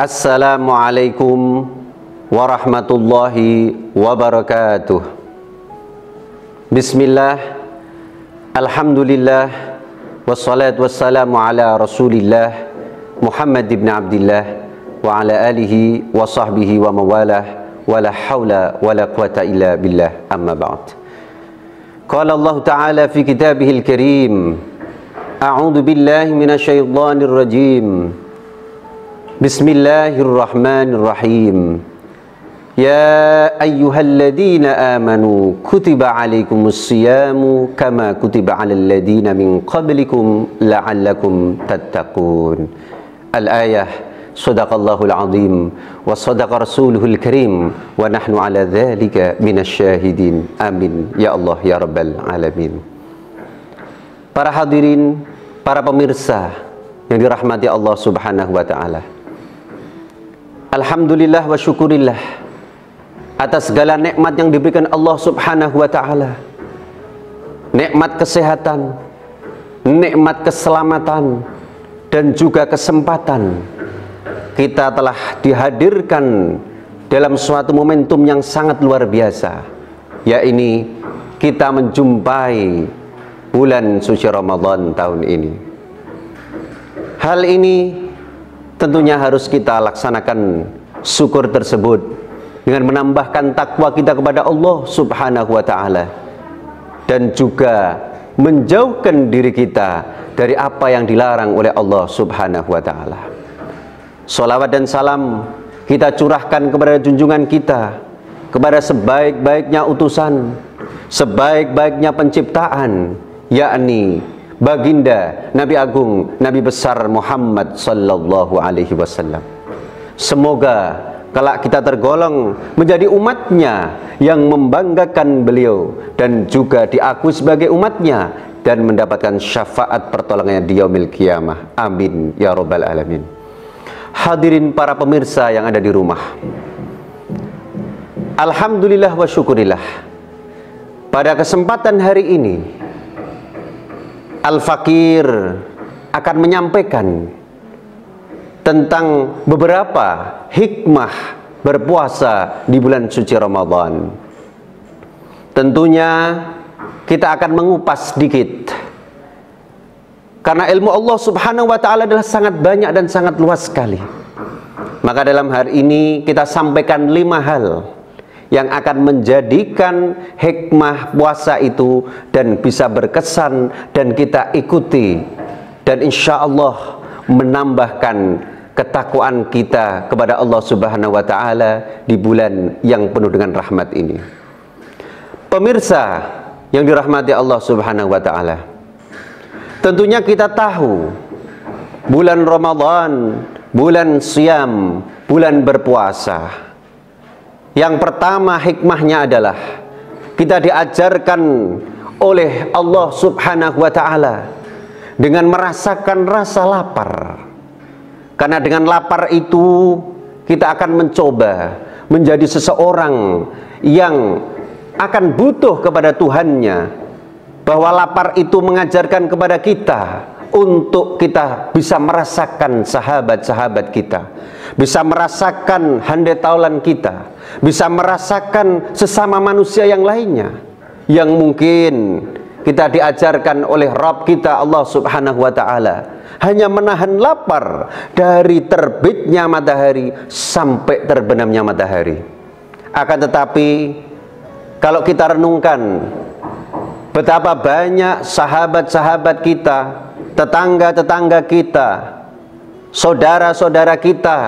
Assalamualaikum warahmatullahi wabarakatuh. Bismillah, alhamdulillah, wassalatu wassalamu ala rasulillah Muhammad ibn Abdillah wa ala alihi wa sahbihi wa mawalah wa la hawla wa la quwata illa billah, amma ba'd. Qala Allah Ta'ala fi kitabihil karim, a'udhu billahi minasyaitanir rajim. Bismillahirrahmanirrahim. Ya ayyuhalladzina amanu kutiba alaikumus siyamu kama kutiba alal ladzina min qablikum la'allakum tattaqun. Al-ayah. Sadaqallahul azim wa sadaqa rasuluhul karim wa nahnu ala dzalika minasyahidin. Amin ya Allah ya rabbal alamin. Para hadirin, para pemirsa yang dirahmati Allah Subhanahu wa taala. Alhamdulillah wa syukurillah atas segala nikmat yang diberikan Allah Subhanahu wa taala. Nikmat kesehatan, nikmat keselamatan, dan juga kesempatan. Kita telah dihadirkan dalam suatu momentum yang sangat luar biasa, yaitu kita menjumpai bulan suci Ramadan tahun ini. Hal ini tentunya harus kita laksanakan syukur tersebut dengan menambahkan takwa kita kepada Allah Subhanahu wa taala dan juga menjauhkan diri kita dari apa yang dilarang oleh Allah Subhanahu wa taala. Sholawat dan salam kita curahkan kepada junjungan kita, kepada sebaik-baiknya utusan, sebaik-baiknya penciptaan, yakni Baginda Nabi Agung, Nabi besar Muhammad sallallahu alaihi wasallam. Semoga kelak kita tergolong menjadi umatnya yang membanggakan beliau dan juga diakui sebagai umatnya dan mendapatkan syafaat pertolongannya di yaumil qiyamah. Amin ya rabbal alamin. Hadirin para pemirsa yang ada di rumah, alhamdulillah wa syukurillah, pada kesempatan hari ini Al-Fakir akan menyampaikan tentang beberapa hikmah berpuasa di bulan suci Ramadan. Tentunya kita akan mengupas sedikit, karena ilmu Allah Subhanahu wa taala adalah sangat banyak dan sangat luas sekali. Maka dalam hari ini kita sampaikan 5 hal yang akan menjadikan hikmah puasa itu dan bisa berkesan dan kita ikuti, dan insya Allah menambahkan ketakwaan kita kepada Allah Subhanahu wa taala di bulan yang penuh dengan rahmat ini. Pemirsa yang dirahmati Allah Subhanahu wa taala, tentunya kita tahu bulan Ramadan, bulan siam, bulan berpuasa. Yang pertama hikmahnya adalah kita diajarkan oleh Allah Subhanahu wa taala dengan merasakan rasa lapar. Karena dengan lapar itu kita akan mencoba menjadi seseorang yang akan butuh kepada Tuhannya, bahwa lapar itu mengajarkan kepada kita untuk kita bisa merasakan sahabat-sahabat kita, bisa merasakan handai taulan kita, bisa merasakan sesama manusia yang lainnya yang mungkin kita diajarkan oleh Rabb kita Allah Subhanahu wa taala hanya menahan lapar dari terbitnya matahari sampai terbenamnya matahari. Akan tetapi kalau kita renungkan betapa banyak sahabat-sahabat kita, tetangga-tetangga kita, saudara-saudara kita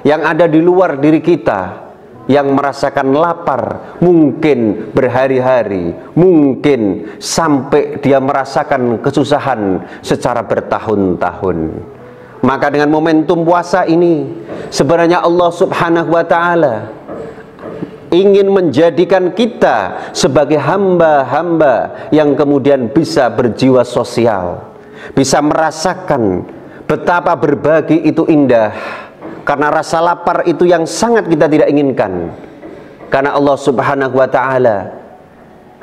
yang ada di luar diri kita yang merasakan lapar mungkin berhari-hari, mungkin sampai dia merasakan kesusahan secara bertahun-tahun. Maka dengan momentum puasa ini sebenarnya Allah Subhanahu wa taala ingin menjadikan kita sebagai hamba-hamba yang kemudian bisa berjiwa sosial, bisa merasakan betapa berbagi itu indah. Karena rasa lapar itu yang sangat kita tidak inginkan. Karena Allah Subhanahu wa taala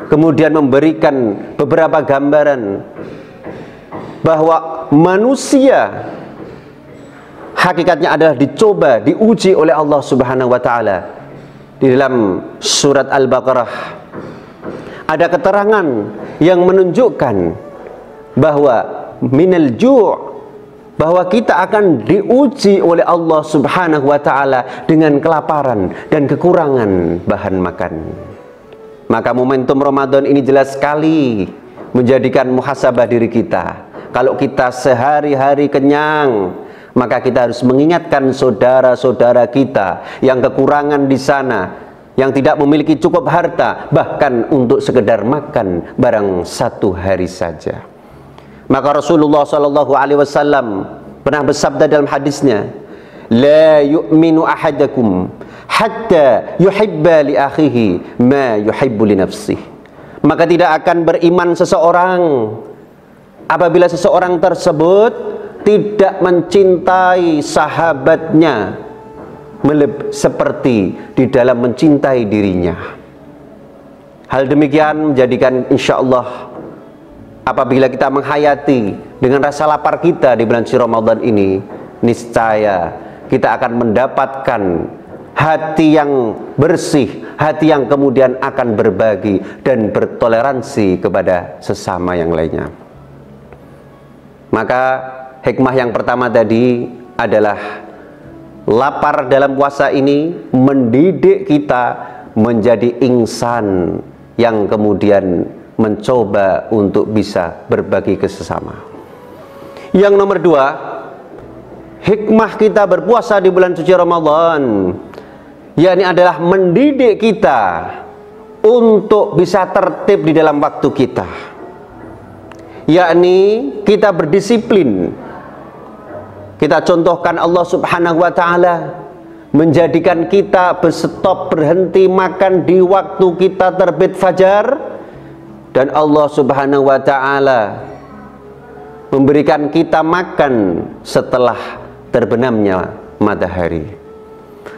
kemudian memberikan beberapa gambaran bahwa manusia hakikatnya adalah dicoba, diuji oleh Allah Subhanahu wa taala. Di dalam surat Al-Baqarah ada keterangan yang menunjukkan bahwa minal ju', bahwa kita akan diuji oleh Allah Subhanahu wa taala dengan kelaparan dan kekurangan bahan makan. Maka momentum Ramadan ini jelas sekali menjadikan muhasabah diri kita. Kalau kita sehari-hari kenyang, maka kita harus mengingatkan saudara-saudara kita yang kekurangan di sana, yang tidak memiliki cukup harta, bahkan untuk sekedar makan barang satu hari saja. Maka Rasulullah SAW pernah bersabda dalam hadisnya, la yu'minu ahadakum hatta yuhibba li akhihi ma yuhibbu li nafsihi. Maka tidak akan beriman seseorang apabila seseorang tersebut tidak mencintai sahabatnya seperti di dalam mencintai dirinya. Hal demikian menjadikan insyaallah apabila kita menghayati dengan rasa lapar kita di bulan suci Ramadan ini, niscaya kita akan mendapatkan hati yang bersih, hati yang kemudian akan berbagi dan bertoleransi kepada sesama yang lainnya. Maka hikmah yang pertama tadi adalah lapar dalam puasa ini mendidik kita menjadi insan yang kemudian mencoba untuk bisa berbagi ke sesama. Yang nomor dua, hikmah kita berpuasa di bulan suci Ramadan, yakni adalah mendidik kita untuk bisa tertib di dalam waktu kita, yakni kita berdisiplin. Kita contohkan Allah Subhanahu wa ta'ala menjadikan kita berhenti makan di waktu kita terbit fajar, dan Allah Subhanahu wa ta'ala memberikan kita makan setelah terbenamnya matahari.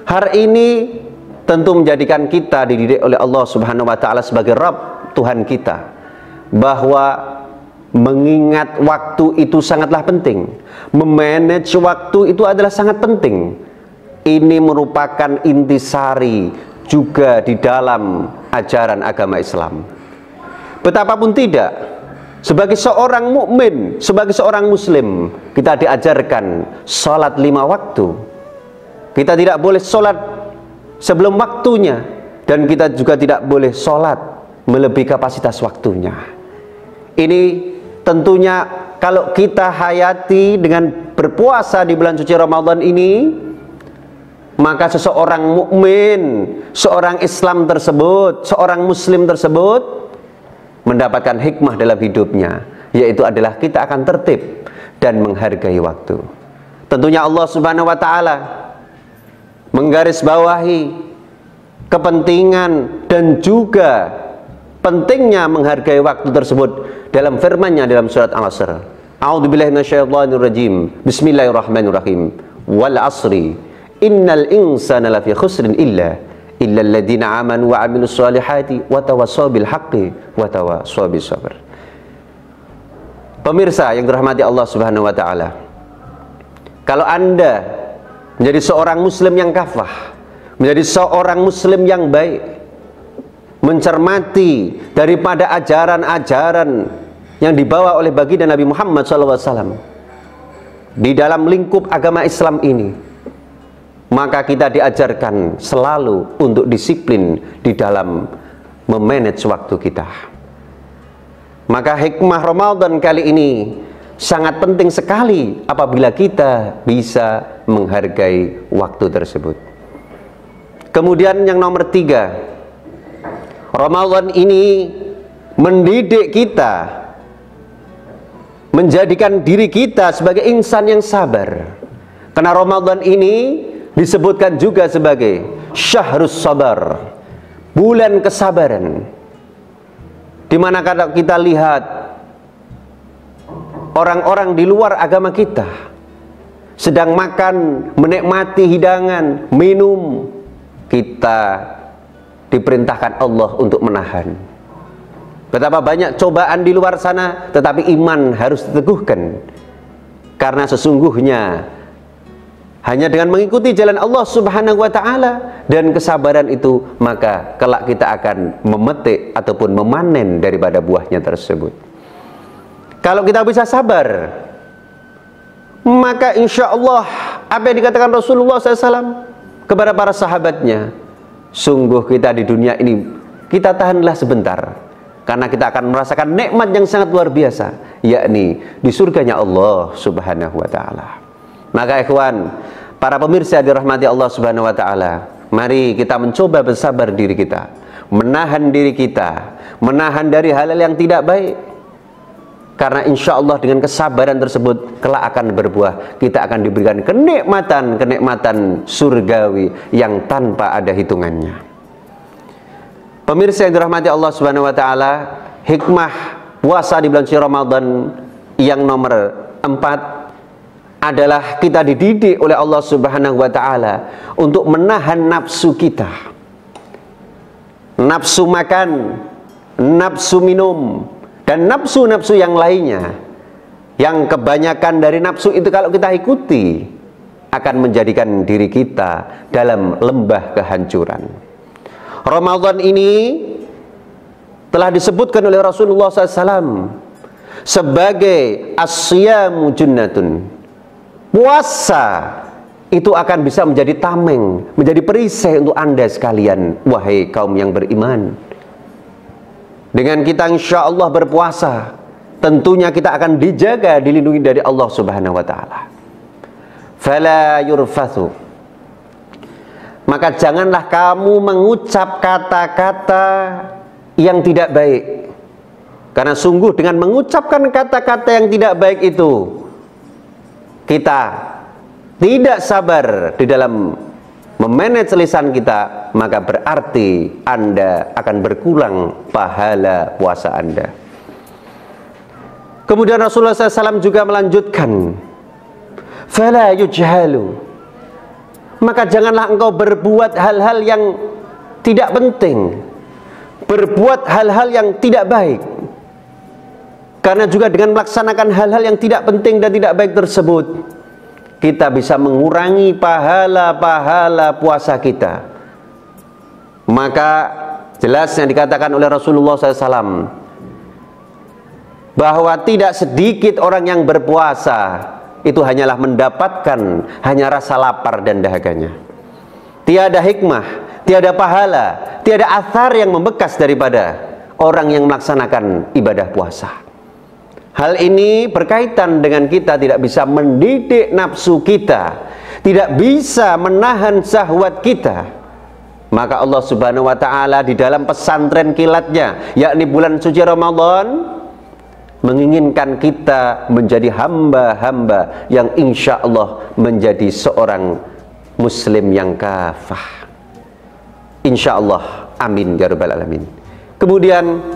Hal ini tentu menjadikan kita dididik oleh Allah Subhanahu wa ta'ala sebagai Rabb, Tuhan kita, bahwa mengingat waktu itu sangatlah penting. Memanage waktu itu adalah sangat penting. Ini merupakan intisari juga di dalam ajaran agama Islam. Betapapun tidak, sebagai seorang mukmin, sebagai seorang muslim, kita diajarkan sholat 5 waktu. Kita tidak boleh sholat sebelum waktunya, dan kita juga tidak boleh sholat melebihi kapasitas waktunya. Ini tentunya kalau kita hayati dengan berpuasa di bulan suci Ramadan ini, maka seseorang mukmin, seorang Islam tersebut, seorang muslim tersebut mendapatkan hikmah dalam hidupnya, yaitu adalah kita akan tertib dan menghargai waktu. Tentunya Allah Subhanahu wa ta'ala menggarisbawahi kepentingan dan juga pentingnya menghargai waktu tersebut dalam firman-Nya dalam surat Al-Asr. A'udzubillahi minasyaitonirrajim. Bismillahirrahmanirrahim. Wal 'asri innal insana lafi khusrin illa alladziina amanu wa 'amilus shalihati wa tawassaw bil haqqi wa tawassaw bis sabr. Pemirsa yang dirahmati Allah Subhanahu wa ta'ala, kalau Anda menjadi seorang muslim yang kafah, menjadi seorang muslim yang baik, mencermati daripada ajaran-ajaran yang dibawa oleh baginda Nabi Muhammad SAW di dalam lingkup agama Islam ini, maka kita diajarkan selalu untuk disiplin di dalam memanage waktu kita. Maka hikmah Ramadan kali ini sangat penting sekali apabila kita bisa menghargai waktu tersebut. Kemudian yang nomor 3, Ramadan ini mendidik kita, menjadikan diri kita sebagai insan yang sabar. Karena Ramadan ini disebutkan juga sebagai Syahrus Sabar, bulan kesabaran. Dimana kalau kita lihat orang-orang di luar agama kita sedang makan, menikmati hidangan, minum, kita diperintahkan Allah untuk menahan. Betapa banyak cobaan di luar sana, tetapi iman harus diteguhkan. Karena sesungguhnya hanya dengan mengikuti jalan Allah Subhanahu wa ta'ala dan kesabaran itu, maka kelak kita akan memetik ataupun memanen daripada buahnya tersebut. Kalau kita bisa sabar, maka insya Allah apa yang dikatakan Rasulullah SAW kepada para sahabatnya, sungguh kita di dunia ini, kita tahanlah sebentar, karena kita akan merasakan nikmat yang sangat luar biasa, yakni di surganya Allah Subhanahu wa ta'ala. Maka ikhwan, para pemirsa dirahmati Allah Subhanahu wa ta'ala, mari kita mencoba bersabar diri kita, menahan diri kita, menahan dari hal-hal yang tidak baik. Karena insya Allah dengan kesabaran tersebut kelak akan berbuah, kita akan diberikan kenikmatan surgawi yang tanpa ada hitungannya. Pemirsa yang dirahmati Allah Subhanahu wa ta'ala, hikmah puasa di bulan suci Ramadan yang nomor 4 adalah kita dididik oleh Allah Subhanahu wa ta'ala untuk menahan nafsu kita, nafsu makan, nafsu minum, dan nafsu-nafsu yang lainnya, yang kebanyakan dari nafsu itu kalau kita ikuti akan menjadikan diri kita dalam lembah kehancuran. Ramadan ini telah disebutkan oleh Rasulullah SAW sebagai as-siyamu junnatun. Puasa itu akan bisa menjadi tameng, menjadi perisai untuk Anda sekalian, wahai kaum yang beriman. Dengan kita insya Allah berpuasa, tentunya kita akan dijaga, dilindungi dari Allah Subhanahu wa ta'ala. Fala yurfathu, maka janganlah kamu mengucap kata-kata yang tidak baik, karena sungguh dengan mengucapkan kata-kata yang tidak baik itu, kita tidak sabar di dalam memanage lisan kita, maka berarti Anda akan berkurang pahala puasa Anda. Kemudian Rasulullah SAW juga melanjutkan, fala yujhalu, maka janganlah engkau berbuat hal-hal yang tidak penting, berbuat hal-hal yang tidak baik. Karena juga dengan melaksanakan hal-hal yang tidak penting dan tidak baik tersebut, kita bisa mengurangi pahala-pahala puasa kita. Maka jelas yang dikatakan oleh Rasulullah SAW bahwa tidak sedikit orang yang berpuasa itu hanyalah mendapatkan hanya rasa lapar dan dahaganya. Tiada hikmah, tiada pahala, tiada athar yang membekas daripada orang yang melaksanakan ibadah puasa. Hal ini berkaitan dengan kita tidak bisa mendidik nafsu kita, tidak bisa menahan syahwat kita. Maka Allah Subhanahu wa ta'ala di dalam pesantren kilatnya, yakni bulan suci Ramadan, menginginkan kita menjadi hamba-hamba yang insya Allah menjadi seorang muslim yang kafah. Insya Allah, amin ya rabbal alamin. Kemudian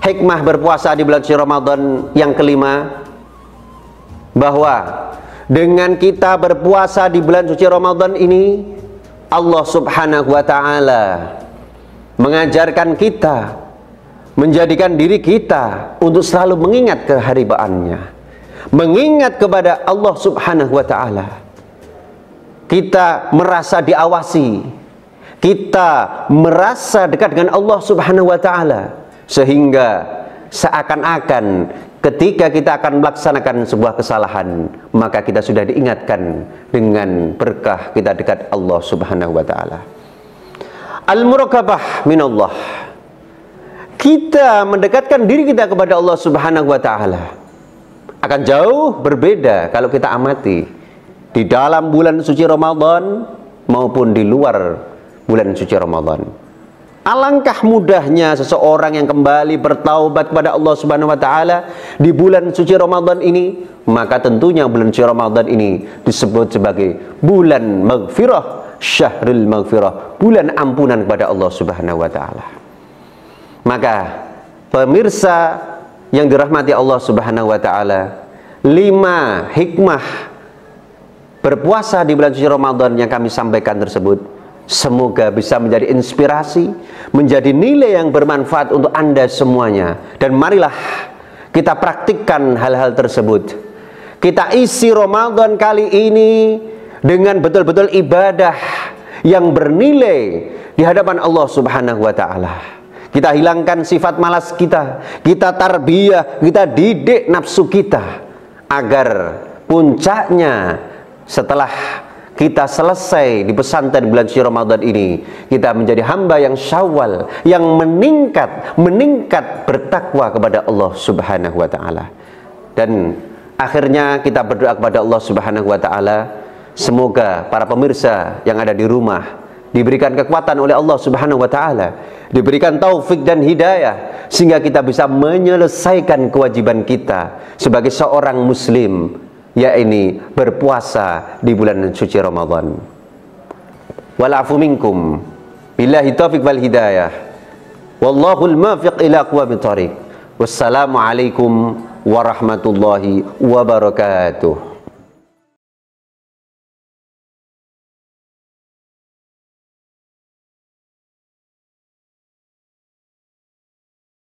hikmah berpuasa di bulan suci Ramadan yang kelima, bahwa dengan kita berpuasa di bulan suci Ramadan ini, Allah Subhanahu wa ta'ala mengajarkan kita, menjadikan diri kita untuk selalu mengingat keharibaannya, mengingat kepada Allah Subhanahu wa ta'ala. Kita merasa diawasi, kita merasa dekat dengan Allah Subhanahu wa ta'ala, sehingga seakan-akan ketika kita akan melaksanakan sebuah kesalahan, maka kita sudah diingatkan dengan berkah kita dekat Allah Subhanahu wa ta'ala. Al-muraqabah minallah, kita mendekatkan diri kita kepada Allah Subhanahu wa ta'ala akan jauh berbeda kalau kita amati di dalam bulan suci Ramadan maupun di luar bulan suci Ramadan. Alangkah mudahnya seseorang yang kembali bertaubat kepada Allah Subhanahu wa ta'ala di bulan suci Ramadan ini, maka tentunya bulan suci Ramadan ini disebut sebagai bulan maghfirah, syahrul maghfirah, bulan ampunan kepada Allah Subhanahu wa ta'ala. Maka pemirsa yang dirahmati Allah Subhanahu wa ta'ala, 5 hikmah berpuasa di bulan suci Ramadan yang kami sampaikan tersebut semoga bisa menjadi inspirasi, menjadi nilai yang bermanfaat untuk Anda semuanya. Dan marilah kita praktikkan hal-hal tersebut. Kita isi Ramadan kali ini dengan betul-betul ibadah yang bernilai di hadapan Allah Subhanahu wa taala. Kita hilangkan sifat malas kita, kita tarbiyah, kita didik nafsu kita agar puncaknya setelah kita selesai di pesantren bulan suci Ramadan ini, kita menjadi hamba yang syawal, yang meningkat bertakwa kepada Allah Subhanahu wa taala. Dan akhirnya kita berdoa kepada Allah Subhanahu wa taala, semoga para pemirsa yang ada di rumah diberikan kekuatan oleh Allah Subhanahu wa taala, diberikan taufik dan hidayah sehingga kita bisa menyelesaikan kewajiban kita sebagai seorang muslim, yakni berpuasa di bulan suci Ramadan. Wal-afu minkum billahi taufiq wal hidayah. Wallahul muwaffiq ila aqwamit thoriq. Wassalamu alaikum warahmatullahi wabarakatuh.